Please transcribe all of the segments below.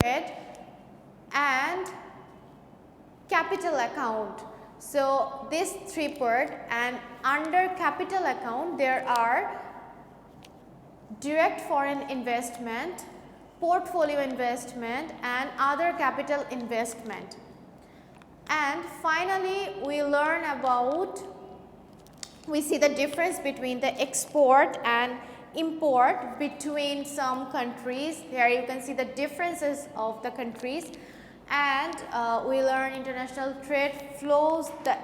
trade and capital account. So this three part, and under capital account there are direct foreign investment, portfolio investment and other capital investment. And finally we learn about, we see the difference between the export and import between some countries. Here you can see the differences of the countries, and we learn international trade flows, the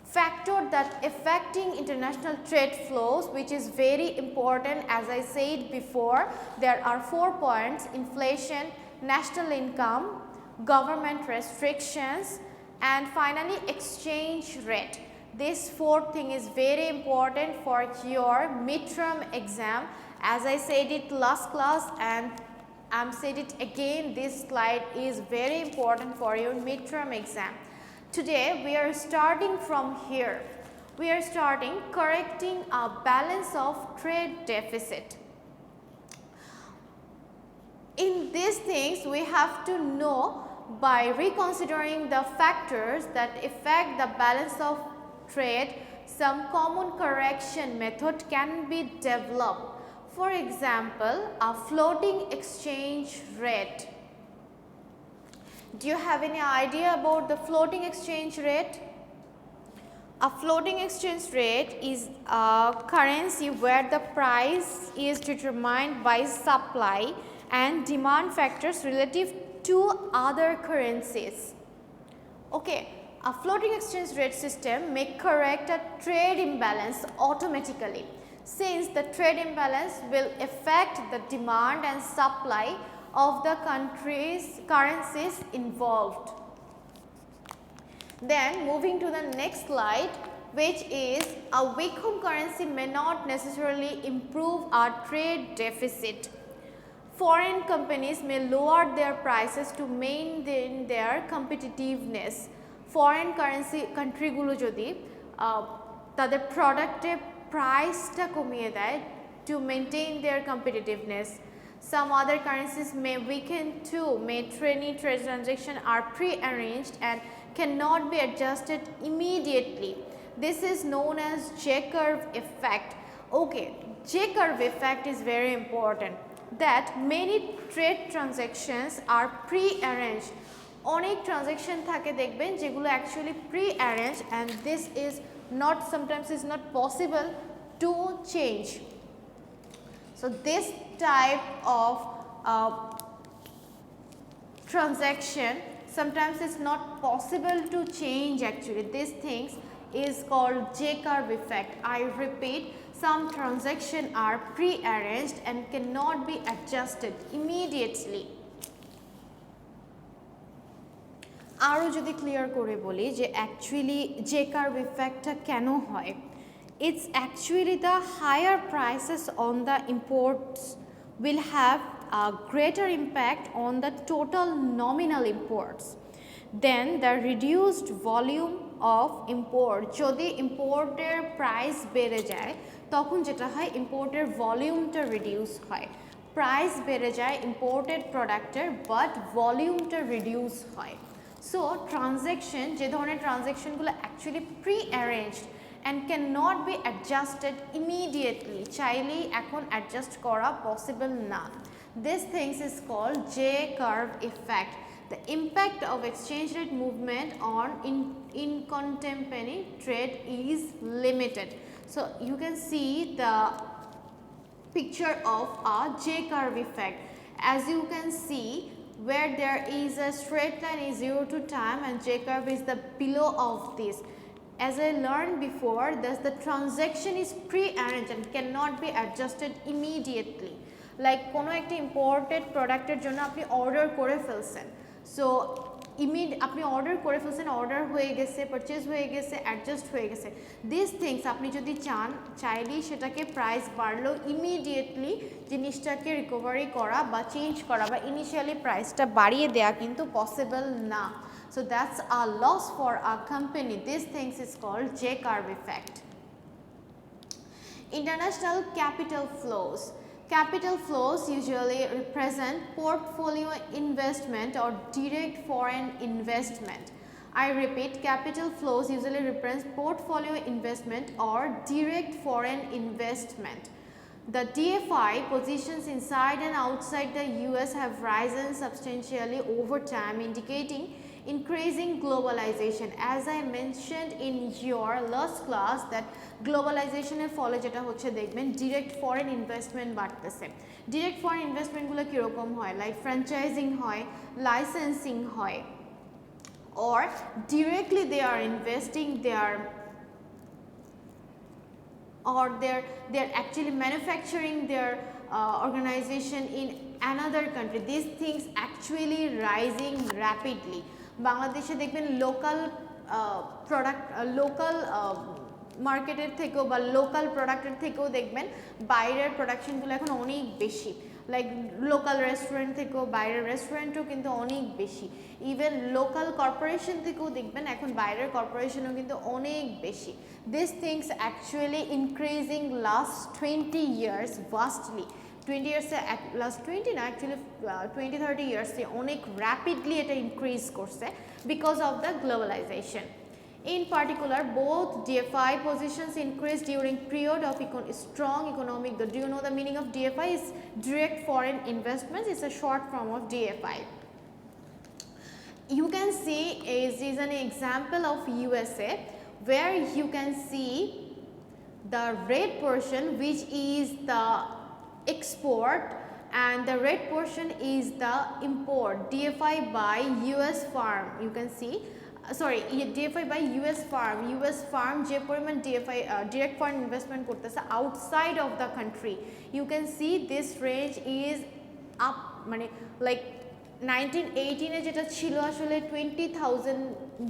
factor that affecting international trade flows, which is very important. As I said before, there are 4 points: inflation, national income, government restrictions and finally exchange rate. This 4th thing is very important for your midterm exam. As I said it last class and I am said it again, this slide is very important for your midterm exam. Today we are starting from here. We are starting correcting a balance of trade deficit. In these things we have to know by reconsidering the factors that affect the balance of trade, some common correction method can be developed. For example, a floating exchange rate. Do you have any idea about the floating exchange rate? A floating exchange rate is a currency where the price is determined by supply and demand factors relative to other currencies. Okay, a floating exchange rate system may correct a trade imbalance automatically, since the trade imbalance will affect the demand and supply of the country's currencies involved. Then moving to the next slide, which is a weak home currency may not necessarily improve our trade deficit. Foreign companies may lower their prices to maintain their competitiveness. Foreign currency country gulo jodi tader product price ta komiye deয় to maintain their competitiveness. Some other currencies may weaken too. Many trade transactions are pre-arranged and cannot be adjusted immediately. This is known as J-curve effect. Okay, J-curve effect is very important. That many trade transactions are pre-arranged. অনেক transaction থাকে দেখবেন যেগুলো actually pre-arranged and this is not, sometimes is not possible to change. So this type of transaction sometimes it's not possible to change actually. These things is called J-curve effect. I repeat, some transactions are pre-arranged and cannot be adjusted immediately. আরও যদি clear করে বলি যে actually J-curve effectটা কেন হয়, it's actually the higher prices on the imports will have a greater impact on the total nominal imports. Then the reduced volume of import, যদি ইম্পোর্টের price বেড়ে যায় তখন যেটা হয় ইম্পোর্টের ভলিউমটা রিডিউস হয়, প্রাইস বেড়ে যায় ইম্পোর্টেড প্রোডাক্টের বাট ভলিউমটা রিডিউস হয়। সো ট্রানজ্যাকশন, যে ধরনের ট্রানজ্যাকশনগুলো actually pre arranged and cannot be adjusted immediately, চাইলেই এখন অ্যাডজাস্ট করা পসিবল না, this things is called J-curve effect. The impact of exchange rate movement on in contemporary trade is limited. So you can see the picture of a J-curve effect. As you can see, where there is a straight line is 0 to time and J-curve is the below of this. As I learned before, thus the transaction is pre-arranged and cannot be adjusted immediately. Like কোনো একটা imported productের জন্য আপনি order করে ফেলছেন, so আপনি order করে ফেলছেন, order হয়ে গেছে, পারচেজ হয়ে গেছে, অ্যাডজাস্ট হয়ে গেছে, দিস থিংস আপনি যদি চাইলেই সেটাকে প্রাইস বাড়লেও ইমিডিয়েটলি জিনিসটাকে রিকভারি করা বা চেঞ্জ করা বা ইনিশিয়ালি প্রাইসটা বাড়িয়ে দেওয়া কিন্তু পসিবল না। So that's a loss for a company. This things is called J-curve effect. International capital flows. Capital flows usually represent portfolio investment or direct foreign investment. I repeat, capital flows usually represent portfolio investment or direct foreign investment. The DFI positions inside and outside the US have risen substantially over time, indicating increasing globalization. As I mentioned in your last class that globalization এর ফলে যেটা হচ্ছে দেখবেন direct foreign investment বাড়তেছে। direct foreign investment গুলো কিরকম হয়, like franchising হয়, licensing হয়, or directly they are investing their or they're actually manufacturing their organization in another country. These things actually rising rapidly. বাংলাদেশে দেখবেন লোকাল প্রোডাক্ট লোকাল মার্কেটের থেকেও বা লোকাল প্রোডাক্টের থেকেও দেখবেন বাইরের প্রোডাকশনগুলো এখন অনেক বেশি, লাইক লোকাল রেস্টুরেন্ট থেকেও বাইরের রেস্টুরেন্টও কিন্তু অনেক বেশি, ইভেন লোকাল কর্পোরেশন থেকেও দেখবেন এখন বাইরের কর্পোরেশনও কিন্তু অনেক বেশি। This things actually increasing last 20 years vastly. 20 ইয়ার্সে লাস্ট 20 না অ্যাকচুয়ালি 20-30 ইয়ার্সে অনেক র্যাপিডলি এটা ইনক্রিজ করছে because of the globalisation. In particular, both DFI positions increased during period of strong economic growth. Do you know the meaning of DFI? Is direct foreign investments. It's a short form of DFI. You can see is an example of USA where you can see the red portion which is the export and the red portion is the import. DFI by US firm. You can see. Sorry, DFI by US firm যে পরিমাণ DFI direct foreign investment করতেছে outside of the country. You can see this range is up, মানে like 1918 এ যেটা ছিল আসলে 20,000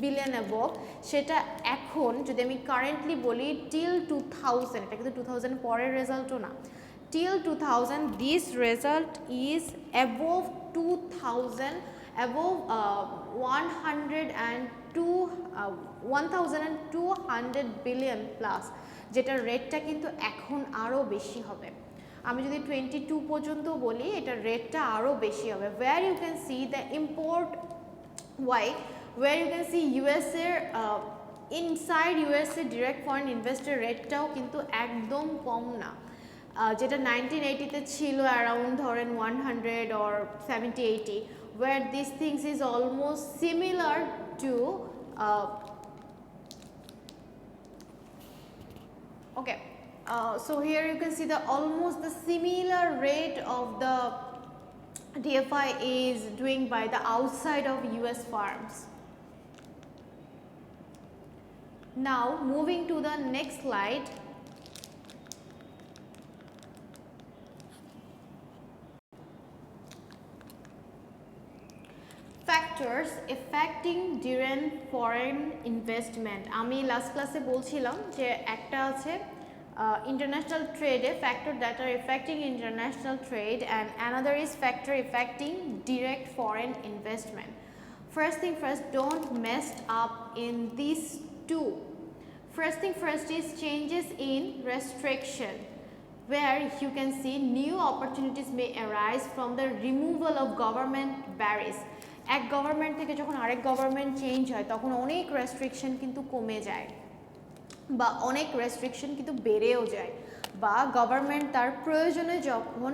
billion above, সেটা এখন যদি আমি কারেন্টলি বলি till 2000, এটা কিন্তু 2000 পরের রেজাল্টও না, till 2000 this result is above 2000, above 1,200 billion plus, যেটা রেটটা কিন্তু এখন আরও বেশি হবে। আমি যদি 22 পর্যন্ত বলি এটা রেটটা আরও বেশি হবে। where you can see the import, why, where you can see US এর ইনসাইড USA ডিরেক্ট ফরেন ইনভেস্টের রেটটাও কিন্তু একদম কম না, যেটা 1980-তে ছিল অ্যারাউন্ড ধরেন 100 or 70-80, where these things is almost similar to okay, so here you can see the almost the similar rate of the DFI is doing by the outside of US firms. Now moving to the next slide. Factors affecting direct foreign investment. আমি last ক্লাসে বলছিলাম যে একটা আছে international trade factor that are affecting international trade and another is factor affecting direct foreign investment. First thing first, don't mess up in these two. First thing first is changes in restriction, where you can see new opportunities may arise from the removal of government barriers. এক government থেকে যখন আরেক government change হয় তখন অনেক restriction কিন্তু কমে যায় বা অনেক রেস্ট্রিকশন কিন্তু বেড়েও যায়, বা গভর্নমেন্ট তার প্রয়োজনে যখন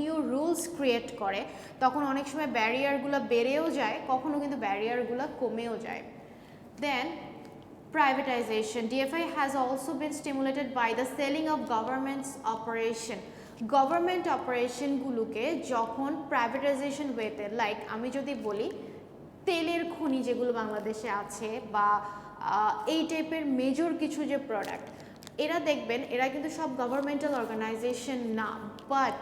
নিউ রুলস ক্রিয়েট করে তখন অনেক সময় ব্যারিয়ারগুলো বেড়েও যায়, কখনো কিন্তু ব্যারিয়ারগুলো কমেও যায়। দেন privatization. DFI has also been stimulated by the selling of government's operation. Government অপারেশনগুলোকে যখন প্রাইভেটাইজেশন ওয়েতে, লাইক আমি যদি বলি তেলের খনি যেগুলো বাংলাদেশে আছে বা এই টাইপের মেজর কিছু যে প্রোডাক্ট, এরা দেখবেন এরা কিন্তু সব গভর্নমেন্টাল অর্গানাইজেশন না, but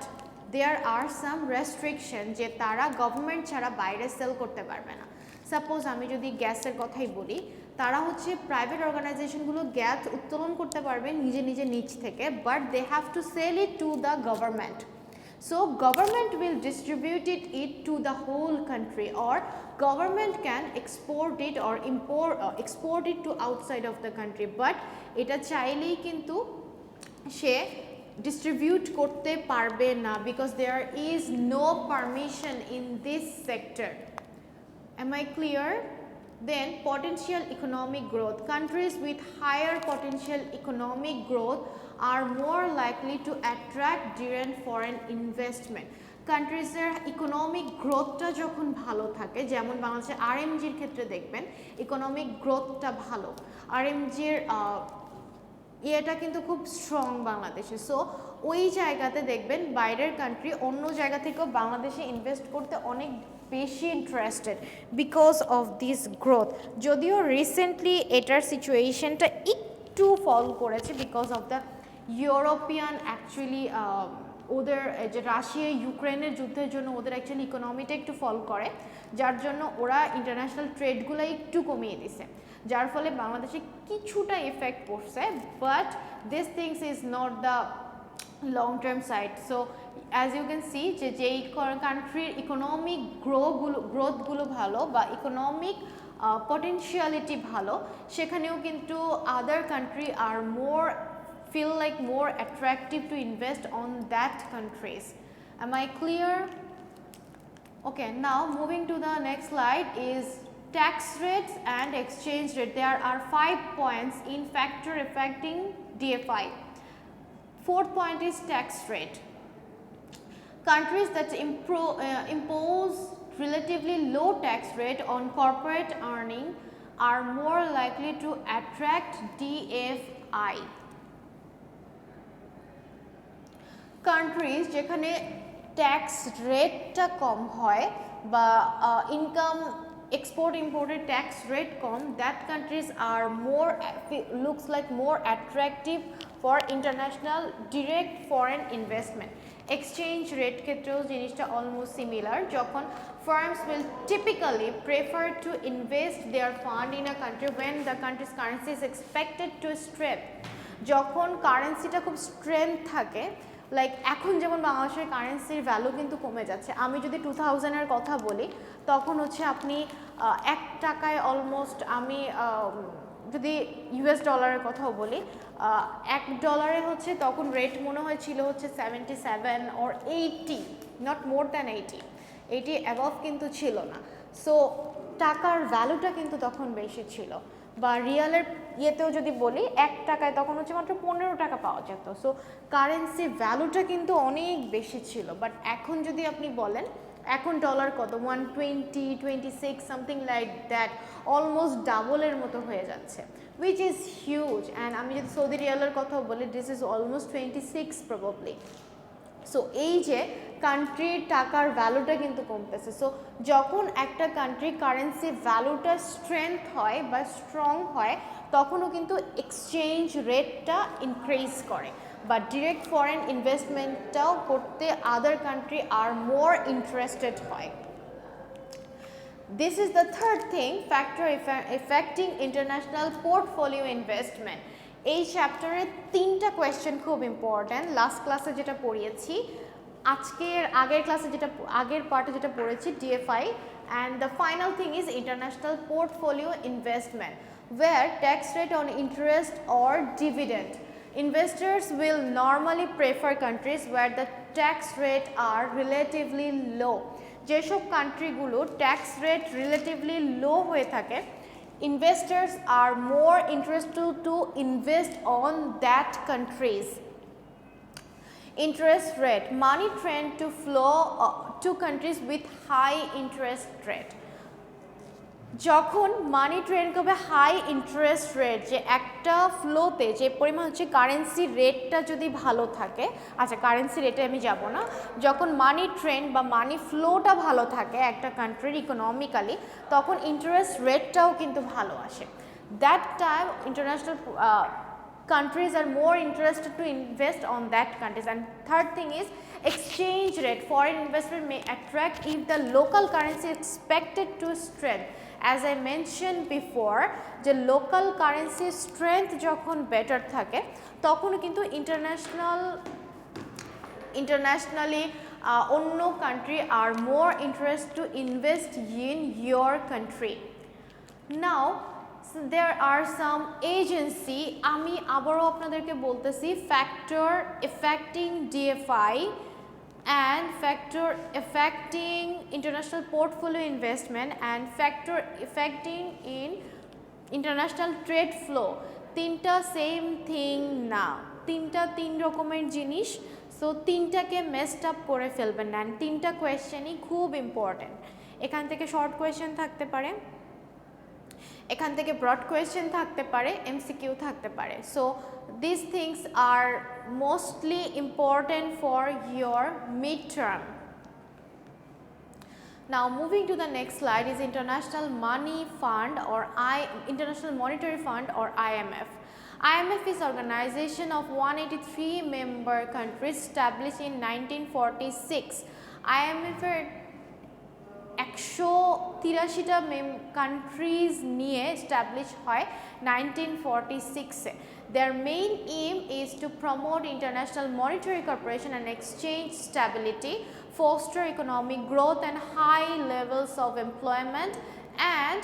there are some restriction যে তারা গভর্নমেন্ট ছাড়া বাইরে সেল করতে পারবে না। সাপোজ আমি যদি গ্যাসের কথাই বলি, তারা হচ্ছে প্রাইভেট অর্গানাইজেশনগুলো গ্যাস উত্তোলন করতে পারবে নিজে নিচ থেকে, but they have to sell it to the government. So government will distribute it to the whole country, or government can export it or export it to outside of the country, but এটা চাইলেই কিন্তু সে distribute করতে পারবে না because there is no permission in this sector. Am I clear? Then potential economic growth. Countries with higher potential economic growth are more likely to attract direct foreign investment. কান্ট্রিজের economic গ্রোথটা যখন ভালো থাকে, যেমন বাংলাদেশের আরএমজির ক্ষেত্রে দেখবেন ইকোনমিক গ্রোথটা ভালো, আরএমজির এটা কিন্তু খুব স্ট্রং বাংলাদেশে। সো ওই জায়গাতে দেখবেন বাইরের কান্ট্রি অন্য জায়গা থেকেও বাংলাদেশে ইনভেস্ট করতে অনেক বেশি interested because of this growth. যদিও রিসেন্টলি এটার সিচুয়েশনটা একটু ফল করেছে because of the European actually ওদের যে রাশিয়া ইউক্রেনের যুদ্ধের জন্য ওদের অ্যাকচুয়ালি ইকোনমিটা একটু ফল করে, যার জন্য ওরা ইন্টারন্যাশনাল ট্রেডগুলো একটু কমিয়ে দিছে, যার ফলে বাংলাদেশে কিছুটা এফেক্ট পড়ছে, but this things is not the long term side. So as you can see যে যেই কান্ট্রির ইকোনমিক গ্রোথগুলো ভালো বা ইকোনমিক পটেনশিয়ালিটি ভালো, সেখানেও কিন্তু other country R more feel like more attractive to invest on that countries. Am I clear? Okay, now moving to the next slide is tax rates and exchange rate. There are 5 points in factor affecting DFI. Fourth point is tax rate. Countries that impose relatively low tax rate on corporate earning are more likely to attract DFI. Countries যেখানে tax রেটটা কম হয় বা income export ইম্পোর্টের tax rate কম, that countries are more looks like more attractive for international direct foreign investment. Exchange rate ক্ষেত্রেও জিনিসটা almost similar, যখন firms will typically prefer to invest their fund in a country when the country's currency is expected to strengthen. যখন কারেন্সিটা খুব strength থাকে, like এখন যেমন বাংলাদেশের কারেন্সির value কিন্তু কমে যাচ্ছে। আমি যদি 2000-এর কথা বলি তখন হচ্ছে আপনি 1 টাকায় অলমোস্ট, আমি যদি ইউএস ডলারের কথাও বলি, $1 হচ্ছে তখন রেট মনে হয় ছিল হচ্ছে 77 or 80, not more than 80 above কিন্তু ছিল না। সো টাকার ভ্যালুটা কিন্তু তখন বেশি ছিল। বা রিয়ালের ইয়েতেও যদি বলি 1 টাকায় তখন হচ্ছে মাত্র 15 টাকা পাওয়া যেত। সো কারেন্সি ভ্যালুটা কিন্তু অনেক বেশি ছিল, বাট এখন যদি আপনি বলেন এখন ডলার কত 120, 26 সামথিং লাইক দ্যাট, অলমোস্ট ডাবলের মতো হয়ে যাচ্ছে, উইচ ইজ হিউজ। অ্যান্ড আমি যদি সৌদি রিয়ালের কথা বলি, this is almost 26 probably. So এই যে কান্ট্রির টাকার ভ্যালুটা কিন্তু কমতেছে। সো যখন একটা কান্ট্রি কারেন্সি ভ্যালুটা স্ট্রেংথ হয় বা স্ট্রং হয়, তখনও কিন্তু এক্সচেঞ্জ রেটটা ইনক্রিজ করে বা ডিরেক্ট ফরেন ইনভেস্টমেন্টটাও করতে আদার কান্ট্রি আর মোর ইন্টারেস্টেড হয়। This is the third thing, factor affecting international portfolio investment. এই চ্যাপ্টারে 3টা কোয়েশ্চেন খুব ইম্পর্ট্যান্ট। লাস্ট ক্লাসে যেটা পড়িয়েছি, আগের ক্লাসে আগের পার্টে যেটা পড়েছি DFI, and the final thing is international portfolio investment, where tax rate on interest or dividend. Investors will normally prefer countries where the tax rate are relatively low. যেসব কান্ট্রিগুলো ট্যাক্স রেট রিলেটিভলি লো হয়ে থাকে, investors are more interested to invest on that countries. Interest rate, money trend to flow to countries with high interest rate. যখন মানি trend করবে high interest rate, যে একটা ফ্লোতে যে পরিমাণ হচ্ছে কারেন্সি রেটটা যদি ভালো থাকে, আচ্ছা কারেন্সি রেটে আমি যাব না, যখন মানি ট্রেন্ড বা মানি ফ্লোটা ভালো থাকে একটা কান্ট্রির ইকোনমিক্যালি, তখন ইন্টারেস্ট রেটটাও কিন্তু ভালো আসে। That time international countries are more interested to invest on that countries. And third thing is exchange rate. Foreign investment may attract if the local currency is expected to strengthen. As I mentioned before, the local currency strength যখন better থাকে, তখন কিন্তু internationally অন্য country are more interested to invest in your country. Now So there are some agency আমি আবারও আপনাদেরকে বলতেছি factor affecting DFI and factor affecting international portfolio investment and factor affecting in international trade flow তিনটা same thing না তিনটা তিন রকমের জিনিস সো তিনটাকে মেসড আপ করে ফেলবেন না তিনটা কোয়েশ্চেনই খুব ইম্পর্টেন্ট এখান থেকে শর্ট কোয়েশ্চেন থাকতে পারে এখান থেকে ব্রড কোয়েশ্চেন থাকতে পারে এমসিকিউ থাকতে পারে so these things are mostly important for your midterm. Now moving to the next slide is International Money Fund or International Monetary Fund or IMF. IMF is organization of 183 member countries established in 1946. IMF এর 183টা countries নিয়ে established হয় 1946 এ Their main aim is to promote international monetary cooperation and exchange stability, foster economic growth and high levels of employment and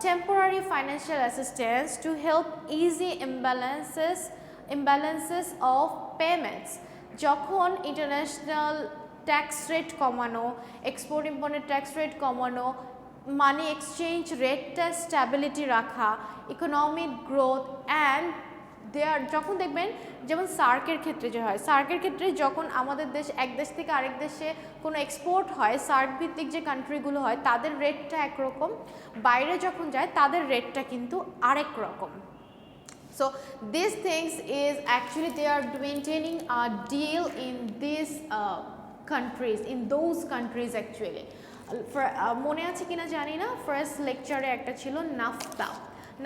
temporary financial assistance to help easy imbalances of payments. যখন international tax rate কমানো, export import tax rate কমানো, money exchange rate stability রাখা, economic growth and যখন দেখবেন যেমন সার্কের ক্ষেত্রে যে হয় সার্কের ক্ষেত্রে যখন আমাদের দেশ এক দেশ থেকে আরেক দেশে কোনো এক্সপোর্ট হয় সার্ক ভিত্তিক যে কান্ট্রিগুলো হয় তাদের রেটটা একরকম বাইরে যখন যায় তাদের রেটটা কিন্তু আরেক রকম So these things is actually they are maintaining a deal in these countries in those countries actually মনে আছে কিনা জানি না ফার্স্ট লেকচারে একটা ছিল নাফতা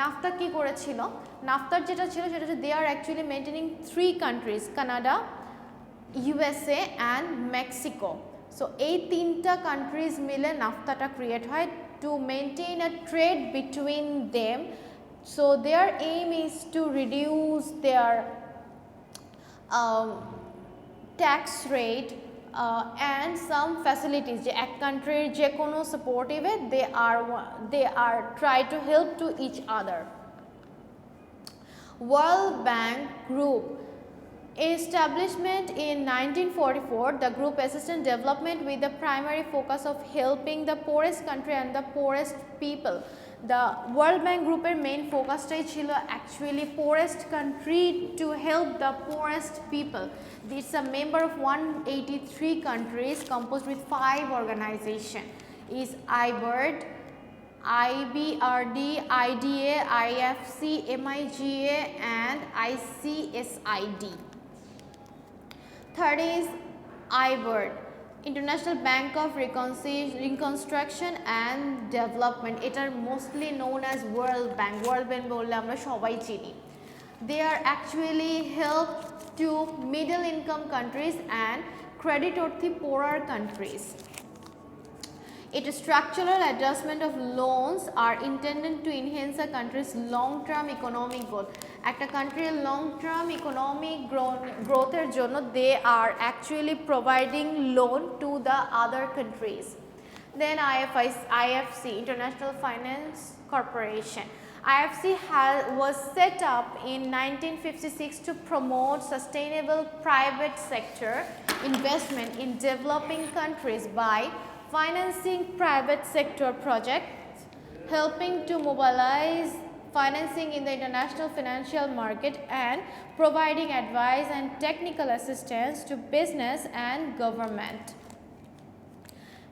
নাফতা কি করেছিল নাফতার যেটা ছিল সেটা হচ্ছে they are actually maintaining 3 countries Canada USA and Mexico so এই তিনটা কান্ট্রিজ মিলে নাফতাটা ক্রিয়েট হয় to maintain a trade between them so their aim is to reduce their tax rate and some facilities যে এক কান্ট্রির যে কোনো সাপোর্টিভে they are try to help to each other. World Bank Group establishment in 1944 the group assisted development with the primary focus of helping the poorest country and the poorest people. The World Bank Group main focus ছিল actually poorest country to help the poorest people. It's a member of 183 countries composed with 5 organizations. Is IBIRD, IBRD, IDA, IFC, MIGA and ICSID. Third is IBIRD, International Bank of Reconstruction and Development. It are mostly known as World Bank. World Bank বললে আমরা সবাই চিনি. They are actually help to middle income countries and credit-worthy poorer countries. Its structural adjustment of loans are intended to enhance a country's long-term economic growth. একটা country's long-term economic growth এর জন্য they are actually providing loan to the other countries. Then IFC, International Finance Corporation. IFC was set up in 1956 to promote sustainable private sector investment in developing countries by financing private sector projects, helping to mobilize financing in the international financial market and providing advice and technical assistance to business and government.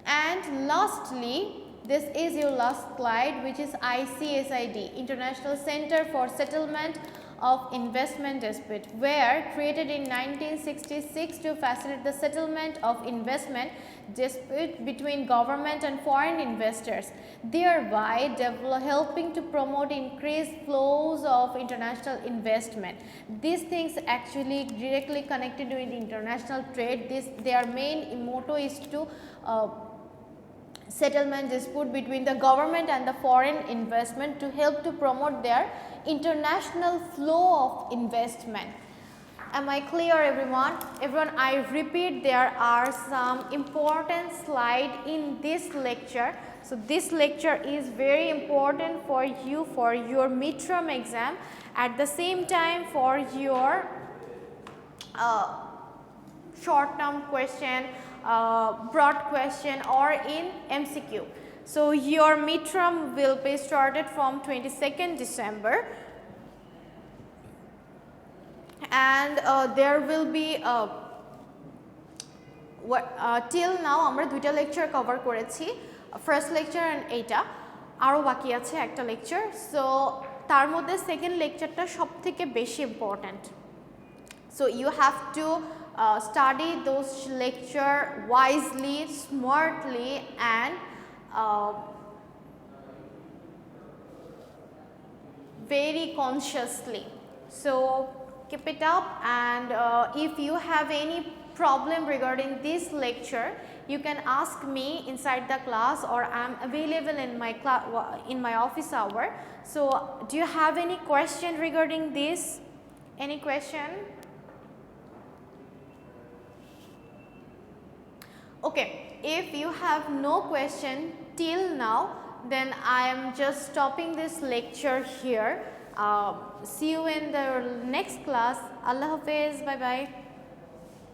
And lastly, this is your last slide, which is ICSID, International Center for Settlement of Investment Dispute, were created in 1966 to facilitate the settlement of investment dispute between government and foreign investors, thereby helping to promote increased flows of international investment. These things actually directly connected with international trade. Their main motto is to settlement dispute between the government and the foreign investment to help to promote their international flow of investment. Am I clear, everyone? Everyone, I repeat, there are some important slides in this lecture. So this lecture is very important for you for your midterm exam, at the same time for your short term question, broad question, or in MCQ. So your midterm will be started from 22nd December. And there will be till now আমরা দুইটা lecture cover করেছি, first lecture and এইটা আরও বাকি আছে একটা lecture. So তার মধ্যে সেকেন্ড লেকচারটা সব থেকে বেশি important. So you have to study those lecture wisely, smartly, and very consciously. So keep it up, and if you have any problem regarding this lecture, you can ask me inside the class, or I am available in my office hour. So do you have any question regarding this? Any question? Okay, if you have no question till now, then I am just stopping this lecture here. See you in the next class. Allah Hafiz. Bye bye.